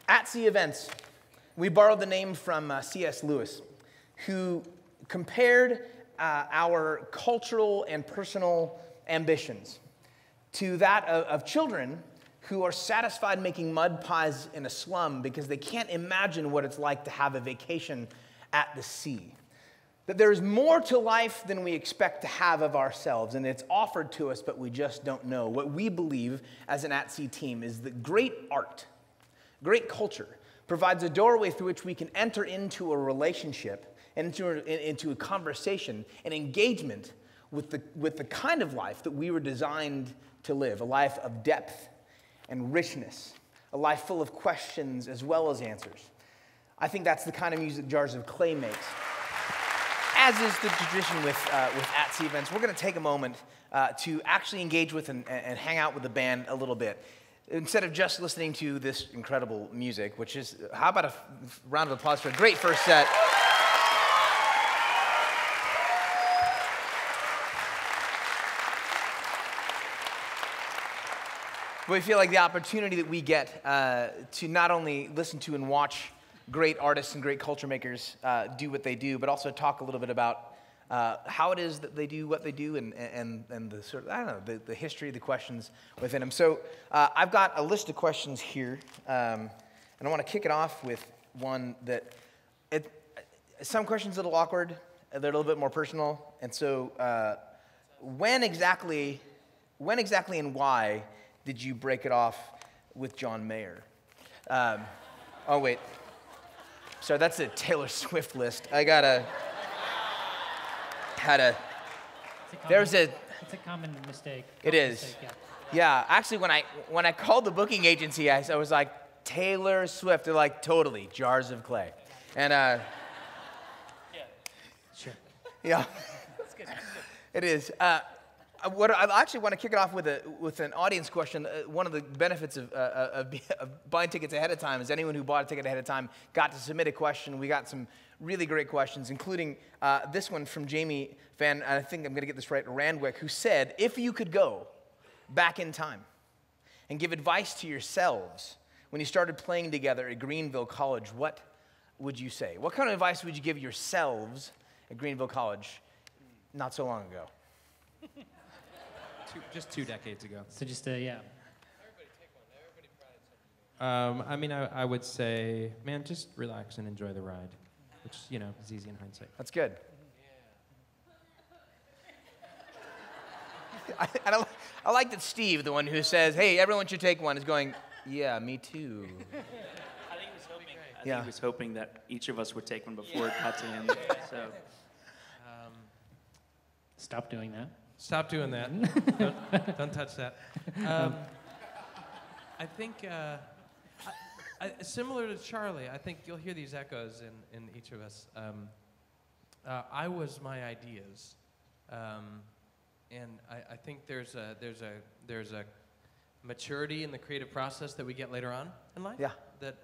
At Sea Events, we borrowed the name from C.S. Lewis, who compared our cultural and personal ambitions to that of children who are satisfied making mud pies in a slum because they can't imagine what it's like to have a vacation at the sea. That there is more to life than we expect to have of ourselves, and it's offered to us, but we just don't know. What we believe as an at-sea team is that great art, great culture, provides a doorway through which we can enter into a relationship and into a conversation, an engagement with the kind of life that we were designed to live, a life of depth and richness, a life full of questions as well as answers. I think that's the kind of music Jars of Clay makes. As is the tradition with At Sea Events, we're going to take a moment to actually engage with and hang out with the band a little bit. Instead of just listening to this incredible music, which is, how about a round of applause for a great first set? We feel like the opportunity that we get to not only listen to and watch great artists and great culture makers do what they do, but also talk a little bit about how it is that they do what they do and the sort of, I don't know, the history, the questions within them. So I've got a list of questions here, and I want to kick it off with one that, some questions are a little awkward, they're a little bit more personal, and so when exactly and why did you break it off with John Mayer? Oh, wait. Sorry, that's a Taylor Swift list. It's a common mistake. It is. Mistake, yeah. Actually, when I called the booking agency, I was like, Taylor Swift. They're like, totally, Jars of Clay. And yeah. Sure. Yeah. That's good. It is. What I actually want to kick it off with an audience question. One of the benefits of buying tickets ahead of time is anyone who bought a ticket ahead of time got to submit a question. We got some really great questions, including this one from Jamie Van, I think I'm going to get this right, Randwick, who said, if you could go back in time and give advice to yourselves when you started playing together at Greenville College, what would you say? What kind of advice would you give yourselves at Greenville College not so long ago? Just 2 decades ago. So just, yeah. Everybody take one. Everybody provide something. I mean, I would say, man, just relax and enjoy the ride, which, you know, is easy in hindsight. That's good. Yeah. I like that Steve, the one who says, hey, everyone should take one, is going, yeah, me too. I think he was hoping that each of us would take one before it got to him. So, Stop doing that. Stop doing that. don't touch that. I think, similar to Charlie, I think you'll hear these echoes in each of us. I was my ideas, and I think there's a maturity in the creative process that we get later on in life. Yeah. That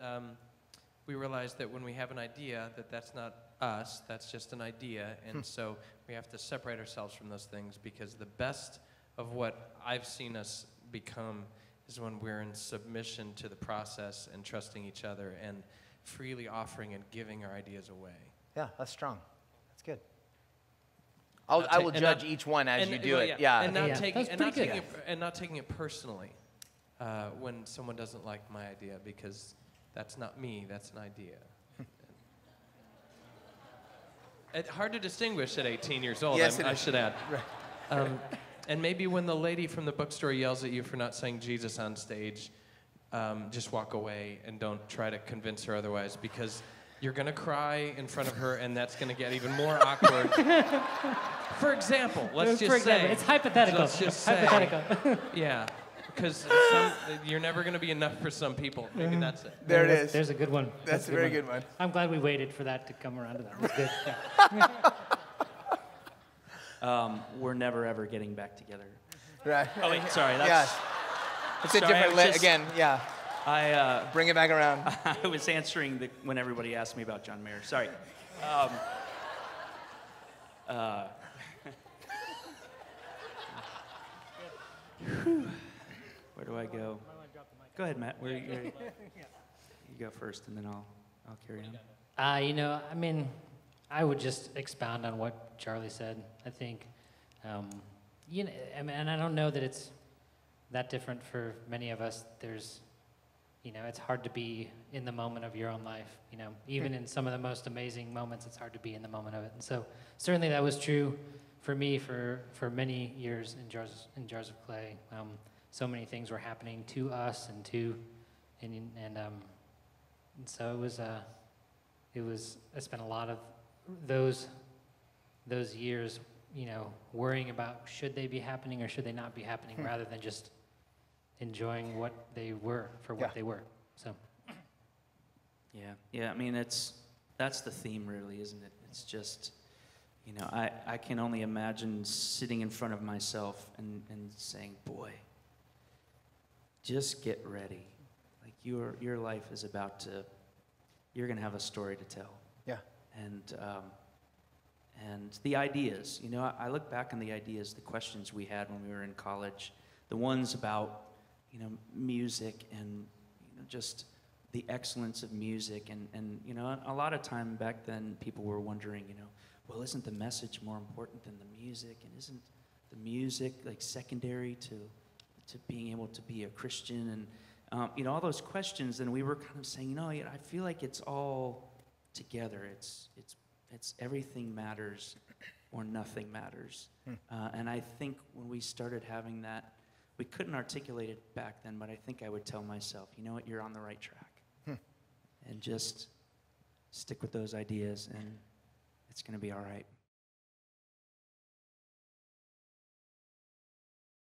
we realize that when we have an idea, that's not us, that's just an idea, and so we have to separate ourselves from those things, because the best of what I've seen us become is when we're in submission to the process and trusting each other and freely offering and giving our ideas away. Yeah, that's strong. That's good. I will judge each one as you do it. Yeah. And not taking it personally when someone doesn't like my idea, because that's not me, that's an idea. It's hard to distinguish at 18 years old, yes, I should add. And maybe when the lady from the bookstore yells at you for not saying Jesus on stage, just walk away and don't try to convince her otherwise, because you're going to cry in front of her, and that's going to get even more awkward. For example, let's just say... It's hypothetical. Let's just say... Hypothetical. Yeah. Because you're never going to be enough for some people. Maybe that's it. There it is. There's a good one. That's a very good one. I'm glad we waited for that to come around to that. That's good. Yeah. we're never ever getting back together. Right. Oh wait, sorry. That's, Yes. It's a Sorry, different, again, yeah. I Bring it back around. I was answering when everybody asked me about John Mayer. Sorry. Where do I go? Go ahead, Matt. you go first, and then I'll carry on. I mean, I would just expound on what Charlie said. I think, and I don't know that it's that different for many of us. There's, it's hard to be in the moment of your own life. Even in some of the most amazing moments, it's hard to be in the moment of it. And so certainly that was true for me for many years in Jars of Clay. So many things were happening to us and so I spent a lot of those years, worrying about should they be happening or should they not be happening, rather than just enjoying what they were for what they were. So. Yeah. I mean, that's the theme, really, isn't it? It's just, I can only imagine sitting in front of myself and saying, boy, just get ready. Like your life is about to. You're going to have a story to tell. Yeah. And the ideas, I look back on the ideas, the questions we had when we were in college, the ones about, music and, just the excellence of music. And a lot of time back then, people were wondering, well, isn't the message more important than the music? And isn't the music like secondary to being able to be a Christian? And all those questions, and we were kind of saying, I feel like it's all together. It's everything matters or nothing matters. And I think when we started having that, we couldn't articulate it back then, but I think I would tell myself, you know what, you're on the right track. And just stick with those ideas, and it's going to be all right.